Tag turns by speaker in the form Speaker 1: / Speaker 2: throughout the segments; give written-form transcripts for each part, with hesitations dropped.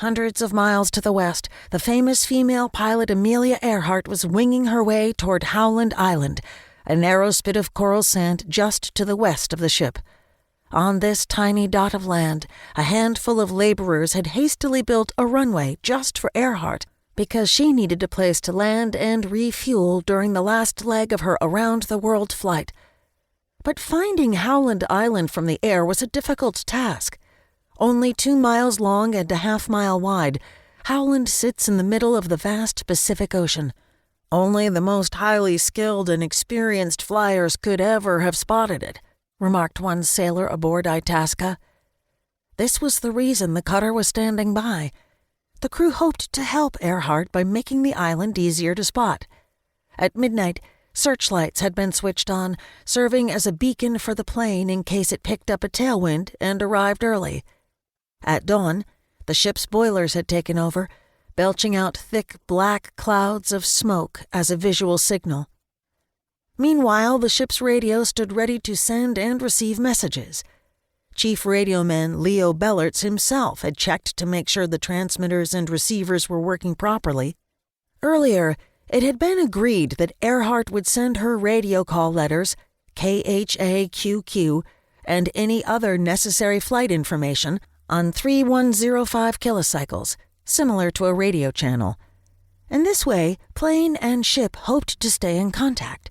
Speaker 1: Hundreds of miles to the west, the famous female pilot Amelia Earhart was winging her way toward Howland Island, a narrow spit of coral sand just to the west of the ship. On this tiny dot of land, a handful of laborers had hastily built a runway just for Earhart, because she needed a place to land and refuel during the last leg of her around-the-world flight. But finding Howland Island from the air was a difficult task. Only 2 miles long and a half-mile wide, Howland sits in the middle of the vast Pacific Ocean. Only the most highly skilled and experienced flyers could ever have spotted it, remarked one sailor aboard Itasca. This was the reason the cutter was standing by. The crew hoped to help Earhart by making the island easier to spot. At midnight, searchlights had been switched on, serving as a beacon for the plane in case it picked up a tailwind and arrived early. At dawn, the ship's boilers had taken over, belching out thick black clouds of smoke as a visual signal. Meanwhile, the ship's radio stood ready to send and receive messages. Chief radioman Leo Bellertz himself had checked to make sure the transmitters and receivers were working properly. Earlier, it had been agreed that Earhart would send her radio call letters, KHAQQ, and any other necessary flight information on 3105 kilocycles, similar to a radio channel. In this way, plane and ship hoped to stay in contact.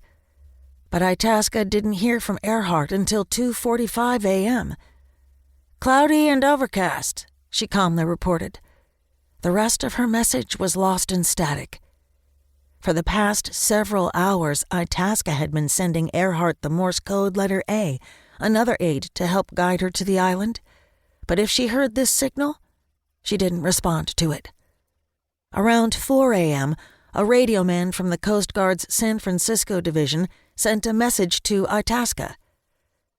Speaker 1: But Itasca didn't hear from Earhart until 2:45 a.m. "Cloudy and overcast," she calmly reported. The rest of her message was lost in static. For the past several hours, Itasca had been sending Earhart the Morse code letter A, another aid to help guide her to the island. But if she heard this signal, she didn't respond to it. Around 4 a.m., a radioman from the Coast Guard's San Francisco division sent a message to Itasca.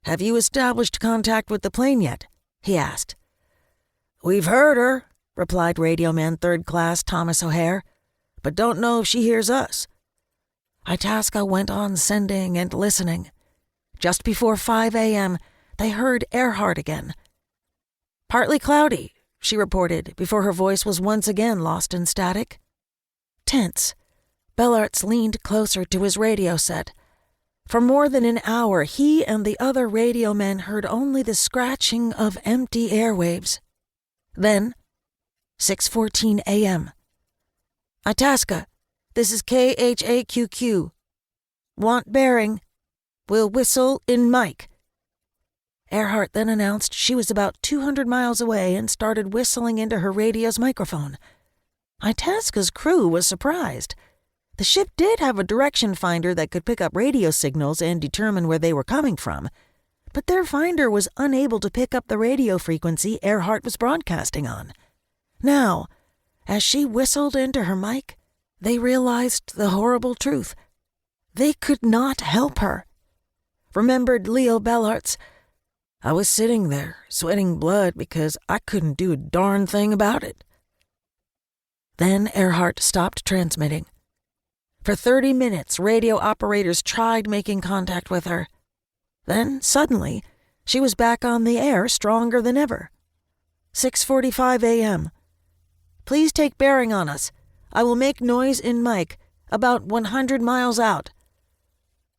Speaker 1: "Have you established contact with the plane yet?" he asked. "We've heard her," replied radioman third class Thomas O'Hare, "but don't know if she hears us." Itasca went on sending and listening. Just before 5 a.m., they heard Earhart again. "Partly cloudy," she reported before her voice was once again lost in static. Tense, Bellertz leaned closer to his radio set. For more than an hour, he and the other radio men heard only the scratching of empty airwaves. Then, 6:14 a.m. "Itasca, this is KHAQQ. Want bearing. Will whistle in mic." Earhart then announced she was about 200 miles away and started whistling into her radio's microphone. Itasca's crew was surprised. The ship did have a direction finder that could pick up radio signals and determine where they were coming from, but their finder was unable to pick up the radio frequency Earhart was broadcasting on. Now, as she whistled into her mic, they realized the horrible truth. They could not help her. Remembered Leo Bellertz, "I was sitting there, sweating blood because I couldn't do a darn thing about it." Then Earhart stopped transmitting. For 30 minutes, radio operators tried making contact with her. Then, suddenly, she was back on the air, stronger than ever. 6:45 a.m. "Please take bearing on us. I will make noise in mic, about 100 miles out."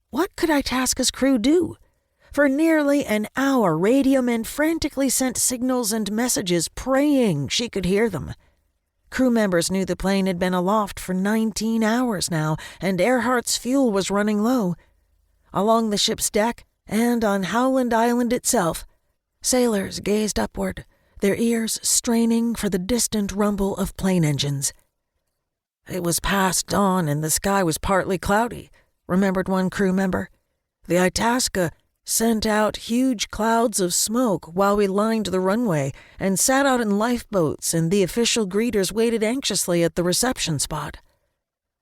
Speaker 1: What could Itasca's crew do? For nearly an hour, radiomen frantically sent signals and messages, praying she could hear them. Crew members knew the plane had been aloft for 19 hours now, and Earhart's fuel was running low. Along the ship's deck and on Howland Island itself, sailors gazed upward, their ears straining for the distant rumble of plane engines. "It was past dawn and the sky was partly cloudy," remembered one crew member. "The Itasca sent out huge clouds of smoke while we lined the runway and sat out in lifeboats, and the official greeters waited anxiously at the reception spot.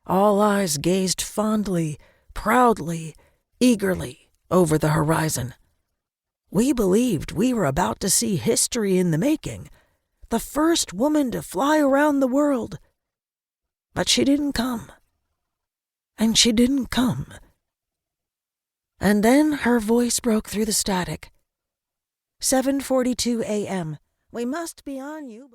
Speaker 1: All eyes gazed fondly, proudly, eagerly over the horizon. We believed we were about to see history in the making, the first woman to fly around the world. But she didn't come. And she didn't come." And then her voice broke through the static. 7:42 a.m. "We must be on you, but..."